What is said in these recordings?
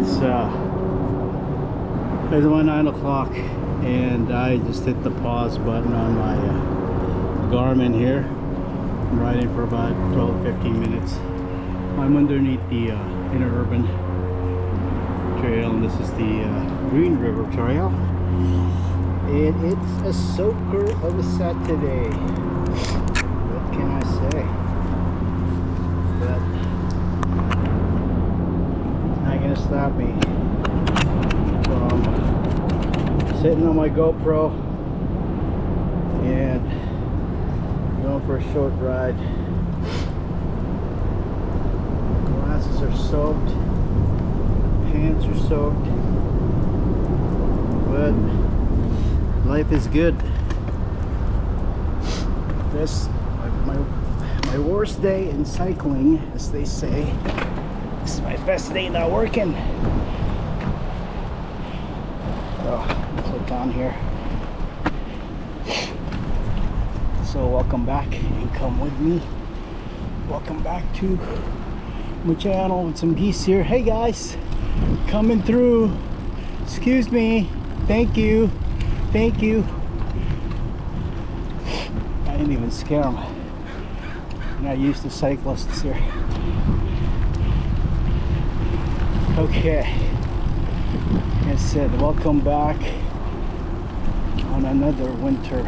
It's about 9 o'clock, and I just hit the pause button on my Garmin here. I'm riding for about 12-15 minutes. I'm underneath the Interurban Trail, and this is the Green River Trail. And it's a soaker of a Saturday. What can I say? But it's not gonna stop me from sitting on my GoPro and going for a short ride. Glasses are soaked, pants are soaked, but life is good. This my worst day in cycling, as they say. This is my best day not working. So click on here. So welcome back, and come with me. Welcome back to my channel with some geese here. Hey guys, coming through. Excuse me. Thank you. Thank you. I didn't even scare them. I'm not used to cyclists here. Okay. Like I said, welcome back on another winter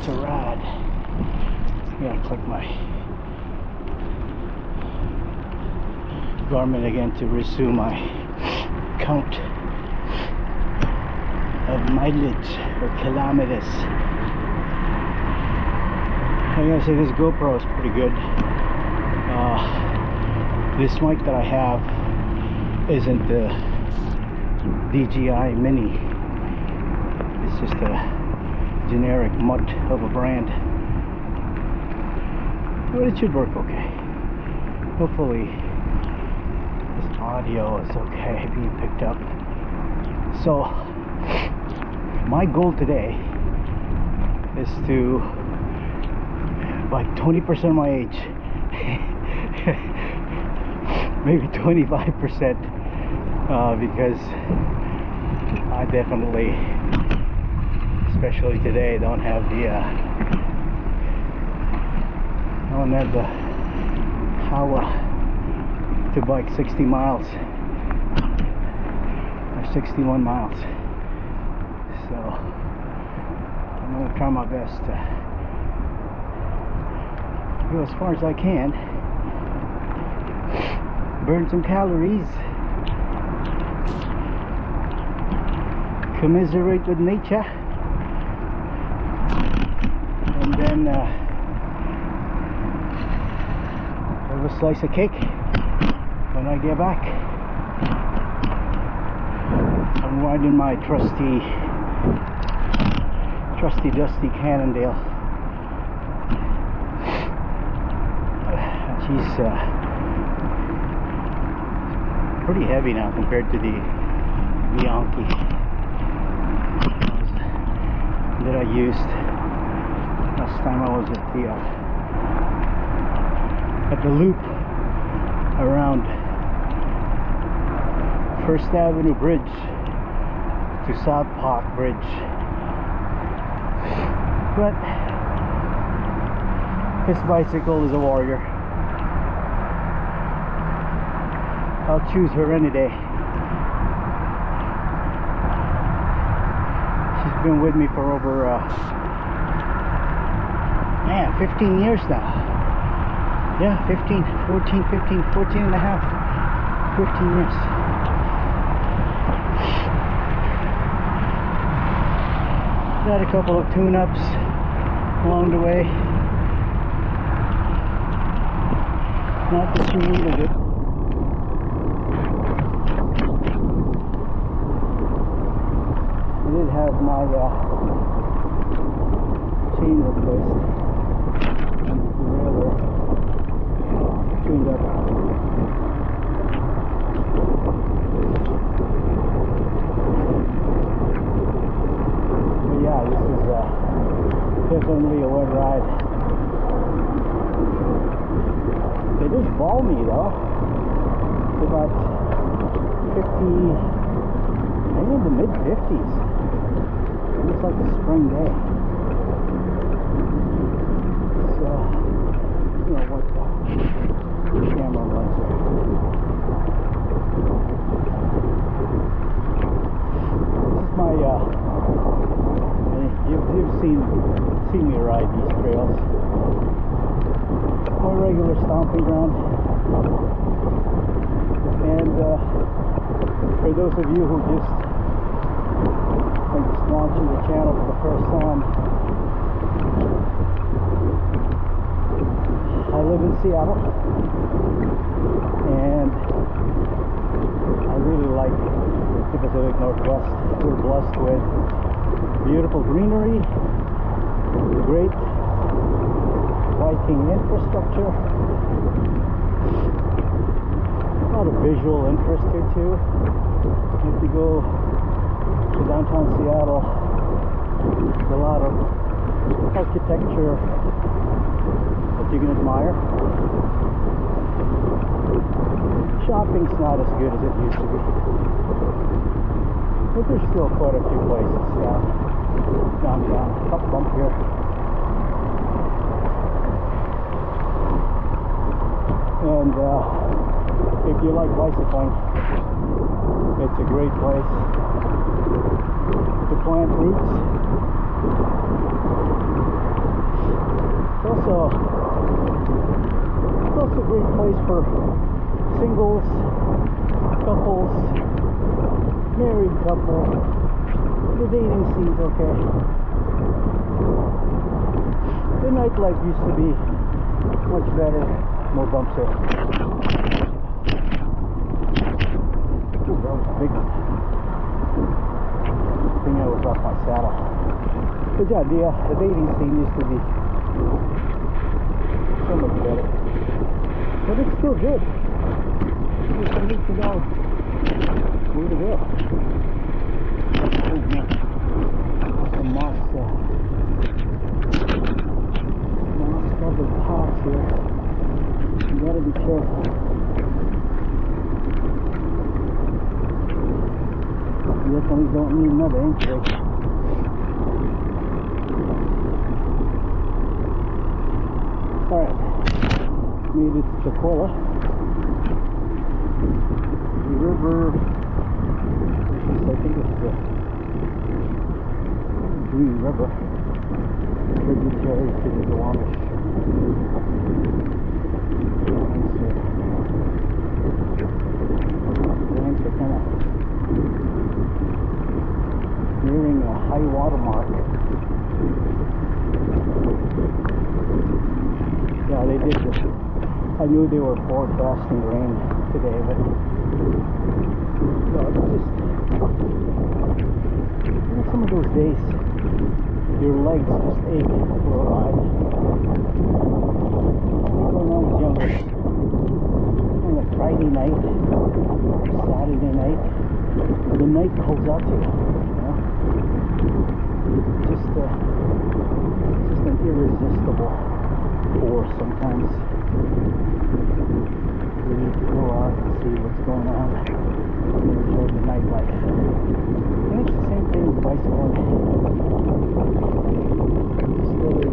ride. I'm gonna click my Garmin again to resume my count of mileage or kilometers. I gotta say, this GoPro is pretty good. This mic that I have isn't the DJI Mini. It's just a generic mutt of a brand, but it should work okay. Hopefully this audio is okay being picked up. So my goal today is to, by 20% of my age, maybe 25%, because I definitely, especially today, don't have the power to bike 60 miles or 61 miles. So I'm going to try my best to go as far as I can, burn some calories, commiserate with nature, and then have a slice of cake when I get back. I'm riding my trusty dusty Cannondale. She's pretty heavy now compared to the Bianchi that I used last time I was at the loop around First Avenue Bridge to South Park Bridge. But this bicycle is a warrior. I'll choose her any day. She's been with me for over 15 years now. Yeah, 14 and a half, 15 years. Got a couple of tune-ups along the way. Not that she needed it. I did have my chain replaced and the derailleur tuned up. But yeah, this is definitely a wet ride. It is balmy though. It's about maybe in the mid 50s. Looks like a spring day. So, you know what the camera runs here. This is my, you've seen me ride these trails. My regular stomping ground. And for those of you who just watching the channel for the first time, I live in Seattle, and I really like the Pacific Northwest. We're blessed with beautiful greenery, great biking infrastructure, a lot of visual interest here too. If you go to downtown Seattle, there's a lot of architecture that you can admire. Shopping's not as good as it used to be, but there's still quite a few places downtown. Up bump here. And if you like bicycling, it's a great place to plant roots. It's also a great place for singles, couples, married couple. The dating scene's okay. The nightlife used to be much better, more bumps here. Ooh, that was a big one. I think I was off my saddle. But yeah, the dating scene used to be so much better. But it's still good. You just need to know where to go. Some moss covered paths here. You gotta be careful. You definitely don't need another intake. Alright, made it to Sequoia. The river, I think it's the Green River, tributary to the Duwamish. Banks are kind of nearing a high water mark. Yeah, they did this. I knew they were forecasting rain today, but no, it's just, you know, some of those days your legs just ache for a ride. When I was younger, on a Friday night, Saturday night, the night calls out to you, you know? Just an irresistible force sometimes. We need to go out and see what's going on and enjoy the nightlife. And it's the same thing with bicycling. Just really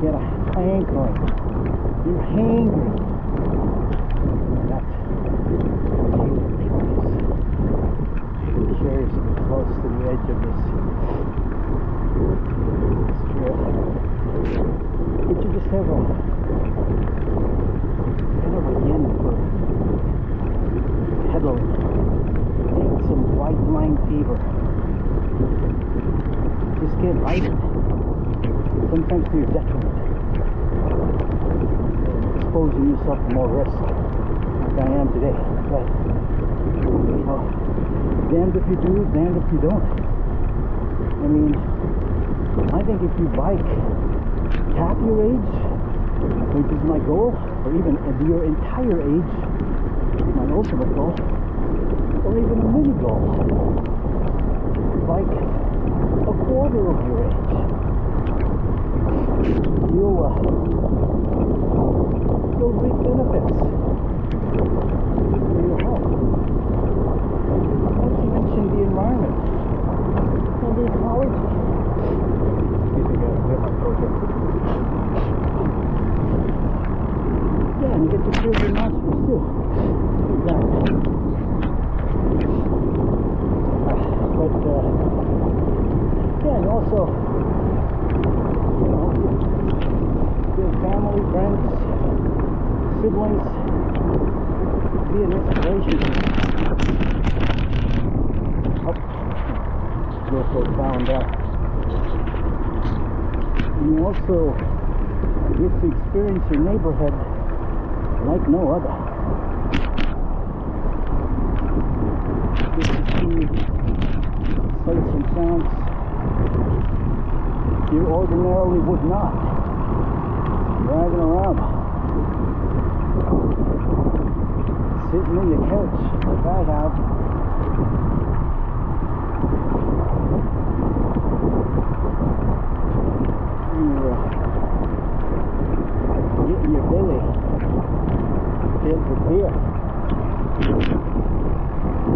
get a hankering. You're hangry. That's what he shares close to the edge of this trail. But you just have a kind of a yen for pedaling. Getting some white line fever. Just get lighted. Sometimes to your detriment. Exposing yourself to more risk, like I am today. But, you know, damned if you do, damned if you don't. I mean, I think if you bike half your age, which is my goal, or even your entire age, my ultimate goal, or even a mini goal, bike a quarter of your age, you'll reap benefits. you get to feel your nostrils too. Exactly. But yeah, and also, you know, your family, friends, siblings, be an inspiration. Also found out. You also get to experience your neighborhood like no other. Get to see sights and sounds you ordinarily would not. Driving around, sitting in the couch like I have. Getting your belly filled with beer.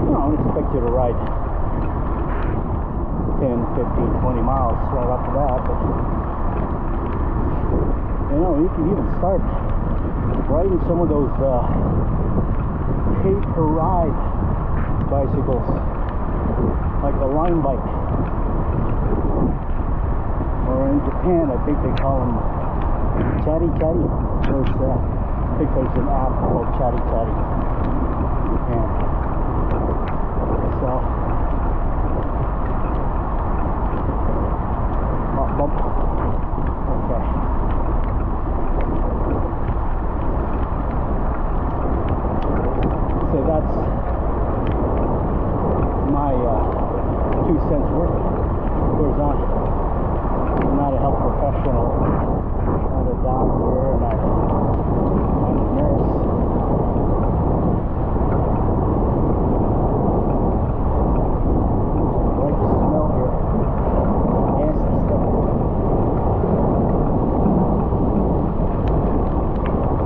No, I don't expect you to ride 10, 15, 20 miles right after that, but you know, you can even start riding some of those pay-per-ride bicycles, like the Lime Bike. Or in Japan, I think they call them Chatty Chatty. I think there's an app called Chatty Chatty in Japan. So, bump. Okay. So that's my 2 cents worth. Of course, I'm not a health professional, not a doctor, not a nurse. I like the smell here. Nasty stuff.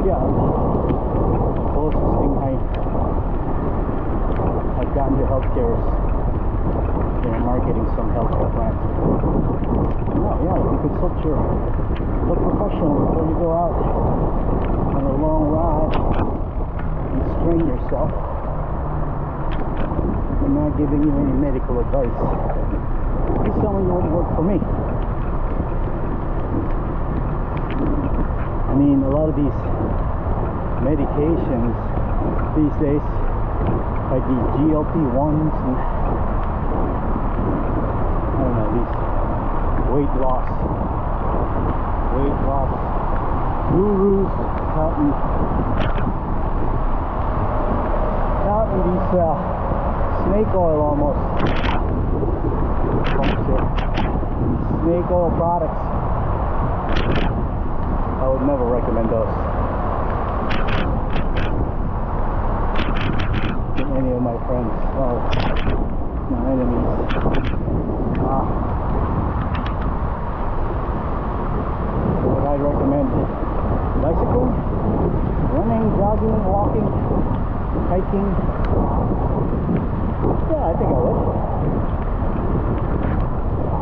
Yeah, the closest thing I've gotten to healthcare is, you know, marketing some healthcare plans. No, yeah, you consult your professional before you go out on a long ride and strain yourself. I'm not giving you any medical advice. Just telling you what worked for me. I mean, a lot of these medications these days, like these GLP-1s and I don't know, these weight loss gurus touting these snake oil almost. Snake oil products. I would never recommend those to any of my friends. Oh, my enemies. Would I recommend bicycle, running, jogging, walking, hiking? Yeah, I think I would.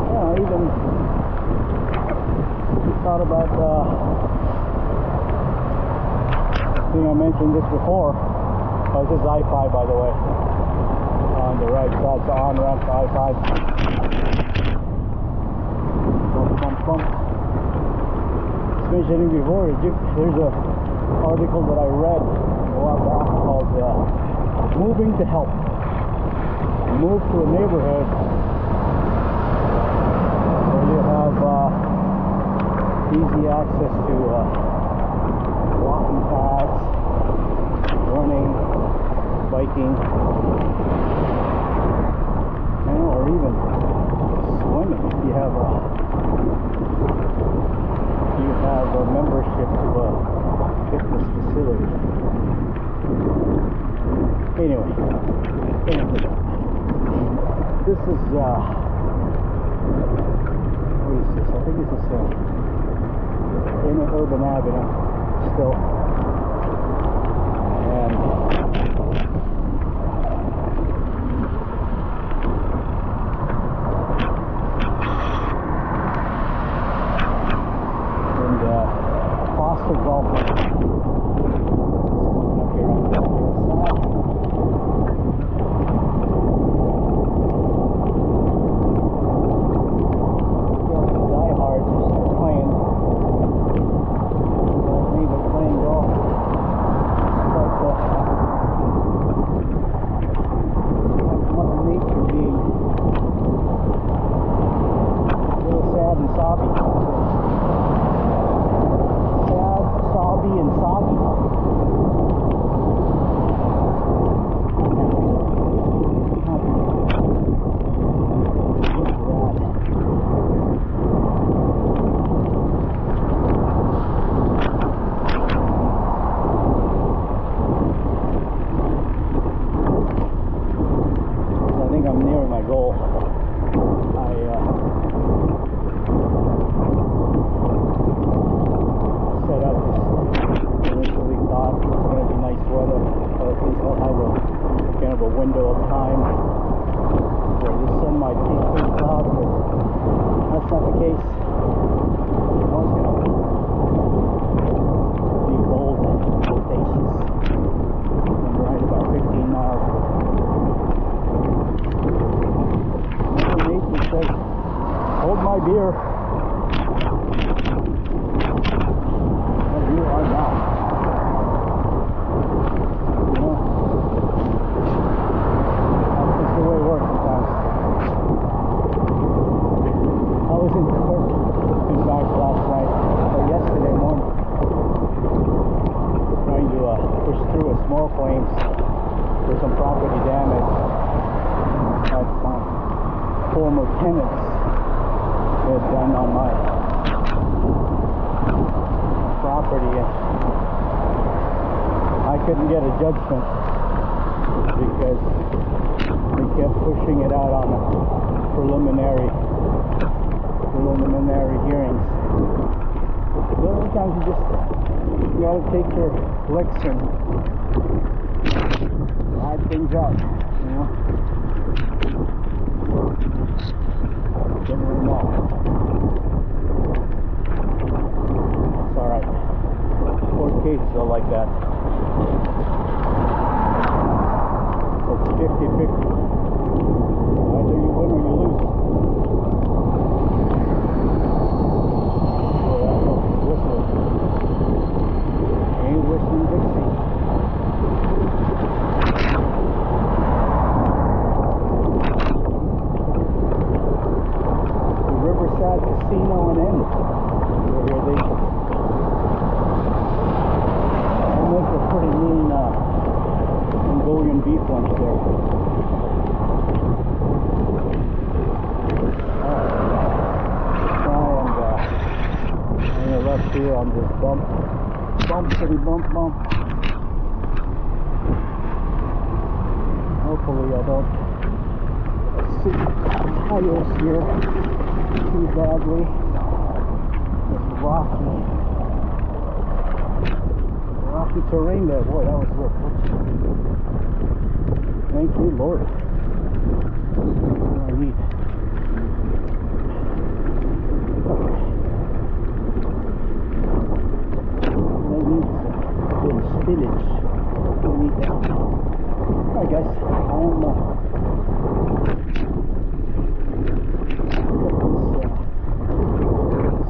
Yeah, I even thought about I think I mentioned this before. Oh, this is I-5, by the way. On the right side, so on-ramp to I-5. Bump, bump, bump. Mentioning before, there's a article that I read a while back called Moving to Help. Move to a neighborhood where you have easy access to walking paths, running, biking, or even swimming if you have a membership to a fitness facility. Anyway, this is what is this? I think this is in Urban Avenue still, and Foster Golf. Former tenants had done on my property, and I couldn't get a judgment because they kept pushing it out on the preliminary hearings. But sometimes you gotta take your licks and ride things out, you know. Didn't really know. It's alright. Court cases are like that. It's 50-50. Either you win or you lose. So that's what whistling. Ain't whistling Dixie. Casino and Inn, where they make a pretty mean Mongolian beef lunch there. Try and hang a left here on this bump, city bump. Hopefully I don't see tires here too badly. It's rocky terrain there. Boy, that was real close. Thank you, Lord. What do I need? I need a little spinach. I need that. Alright guys,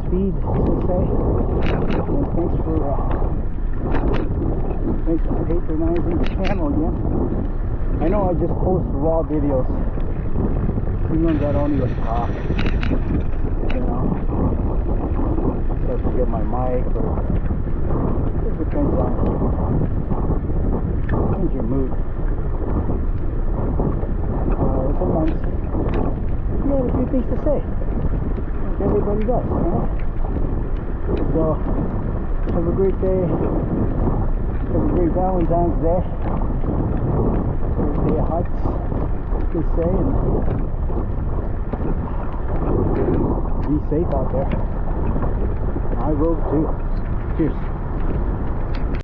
speed, as they say. And thanks for patronizing the channel again. I know I just post raw videos. Sometimes I don't even talk. You know, I forget my mic, or it depends on your mood. Sometimes you have a few things to say. Everybody does, you know? So, have a great day. Have a great Valentine's Day. Day of hugs, to say, and be safe out there. I will too. Cheers.